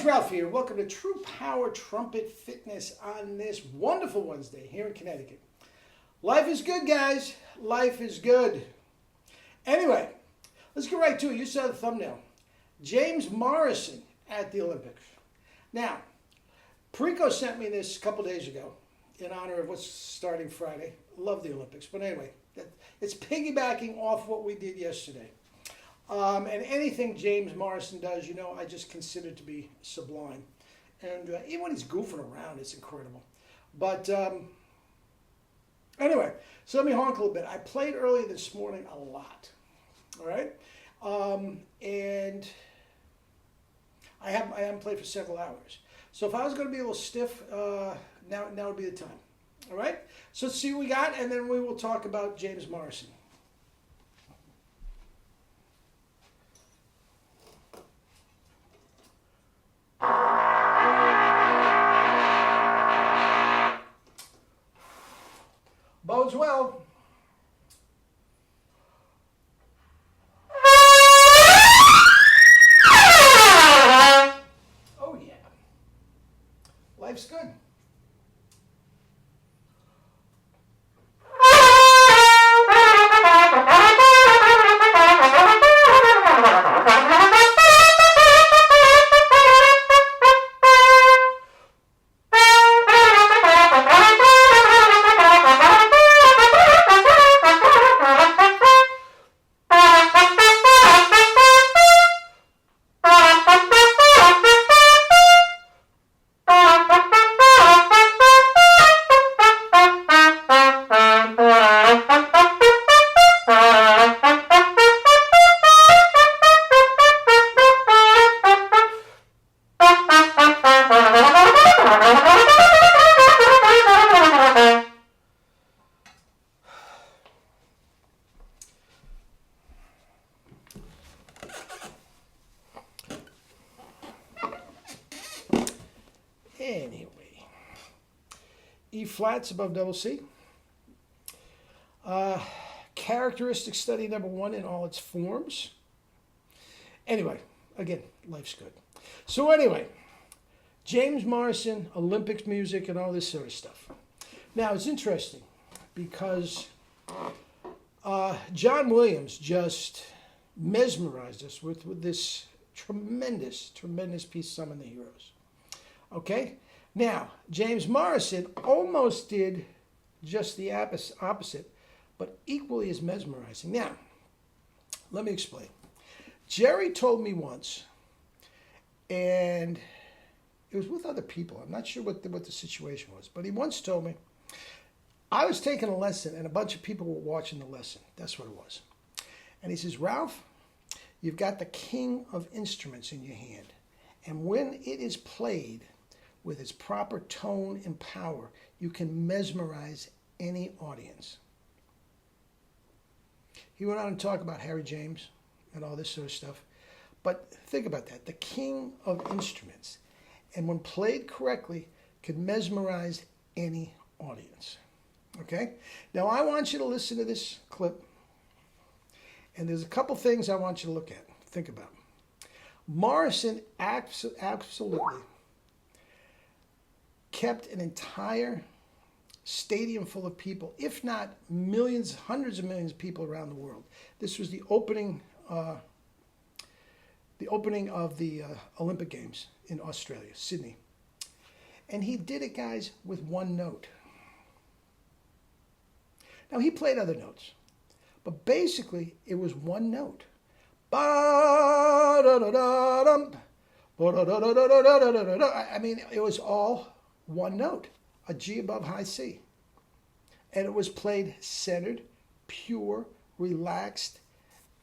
guys, Ralph here. Welcome to True Power Trumpet Fitness on this wonderful Wednesday here in Connecticut. Life is good, guys. Life is good. Anyway, let's get right to it. You saw the thumbnail. James Morrison at the Olympics. Now, Perico sent me this a couple days ago in honor of what's starting Friday. Love the Olympics. But anyway, it's piggybacking off what we did yesterday. And anything James Morrison does, you know, I just consider to be sublime. And even when he's goofing around, it's incredible. But anyway, so let me honk a little bit. I played early this morning a lot. All right? And I haven't played for several hours. So if I was going to be a little stiff, now would be the time. All right? So let's see what we got, and then we will talk about James Morrison. Bodes well. Oh yeah. Life's good. Anyway, E flats above double C. Characteristic study number 1 in all its forms. Anyway, again, life's good. So anyway, James Morrison, Olympics music, and all this sort of stuff. Now, it's interesting because John Williams just mesmerized us with this tremendous, tremendous piece, Summon the Heroes. Okay? Now, James Morrison almost did just the opposite, but equally as mesmerizing. Now, let me explain. Jerry told me once, and it was with other people. I'm not sure what the situation was, but he once told me, I was taking a lesson, and a bunch of people were watching the lesson. That's what it was. And he says, Ralph, you've got the king of instruments in your hand, and when it is played with its proper tone and power, you can mesmerize any audience. He went on to talk about Harry James and all this sort of stuff. But think about that. The king of instruments. And when played correctly, can mesmerize any audience. Okay? Now, I want you to listen to this clip. And there's a couple things I want you to look at. Think about. Morrison absolutely kept an entire stadium full of people, if not millions, hundreds of millions of people around the world. This was the opening of the Olympic Games in Australia, Sydney. And he did it, guys, with one note. Now, he played other notes, but basically, it was one note. I mean, it was all one note, a G above high C. And it was played centered, pure, relaxed.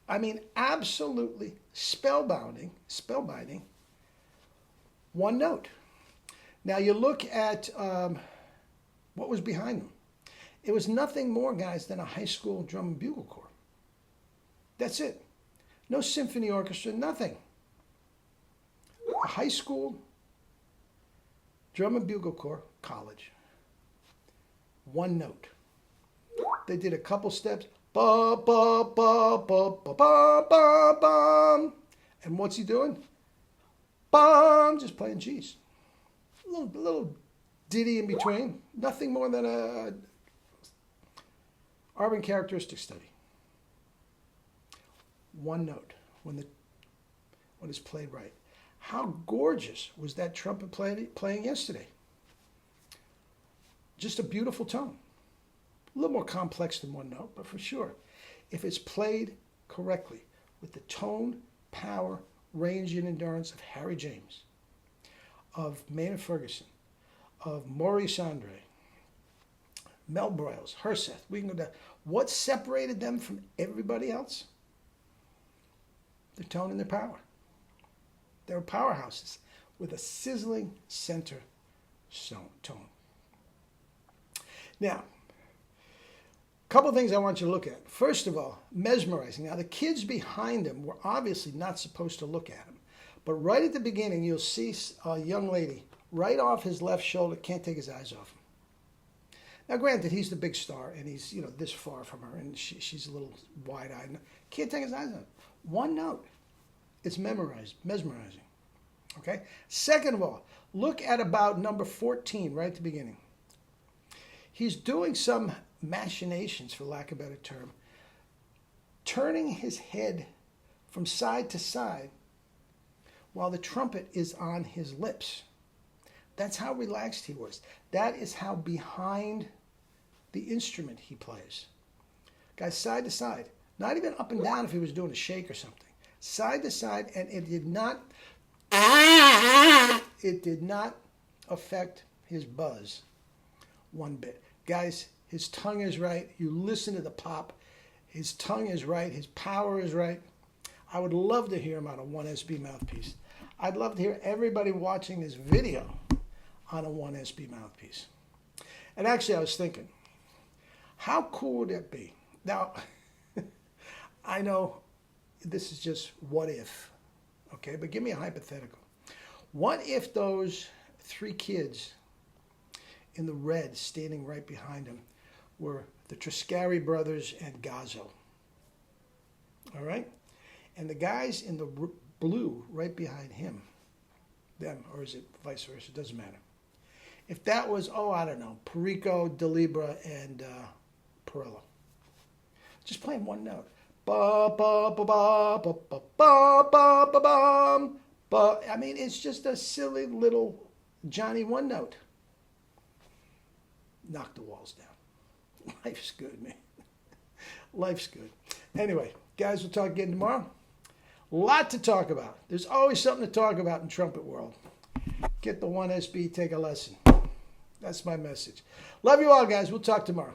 I mean, absolutely spellbinding, one note. Now you look at what was behind them. It was nothing more, guys, than a high school drum and bugle corps. That's it. No symphony orchestra, nothing. A high school drum and bugle corps, college. One note. They did a couple steps. Ba, ba, ba, ba, ba, ba, ba, ba. And what's he doing? bum, just playing G's. Little ditty in between. Nothing more than a Arvin characteristic study. One note when it's played right. How gorgeous was that trumpet playing yesterday? Just a beautiful tone. A little more complex than one note, but for sure, if it's played correctly with the tone, power, range, and endurance of Harry James, of Maynard Ferguson, of Maurice Andre, Mel Broyles, Herseth, we can go down. What separated them from everybody else? Their tone and their power. They were powerhouses with a sizzling center tone. Now, a couple of things I want you to look at. First of all, mesmerizing. Now, the kids behind him were obviously not supposed to look at him. But right at the beginning, you'll see a young lady right off his left shoulder, can't take his eyes off him. Now, granted, he's the big star, and he's this far from her, and she's a little wide-eyed. Can't take his eyes off him. One note. It's mesmerizing. Okay? Second of all, look at about number 14, right at the beginning. He's doing some machinations, for lack of a better term, turning his head from side to side while the trumpet is on his lips. That's how relaxed he was. That is how behind the instrument he plays. Guys, side to side. Not even up and down if he was doing a shake or something. Side to side, and it did not affect his buzz one bit. Guys, his tongue is right. You listen to the pop. His tongue is right. His power is right. I would love to hear him on a 1SB mouthpiece. I'd love to hear everybody watching this video on a 1SB mouthpiece. And actually, I was thinking, how cool would it be? Now, I know this is just what if, okay? But give me a hypothetical. What if those three kids in the red standing right behind him were the Triscari brothers and Gazzo? All right? And the guys in the blue right behind him, them, or is it vice versa? It doesn't matter. If that was, I don't know, Perico, Delibra, and Perillo. Just playing one note. Ba ba ba ba ba ba ba ba ba ba ba. I mean, it's just a silly little Johnny one note. Knock the walls down. Life's good, man. Life's good. Anyway, guys, we'll talk again tomorrow. Lot to talk about. There's always something to talk about in trumpet world. Get the 1SB, take a lesson. That's my message. Love you all, guys. We'll talk tomorrow.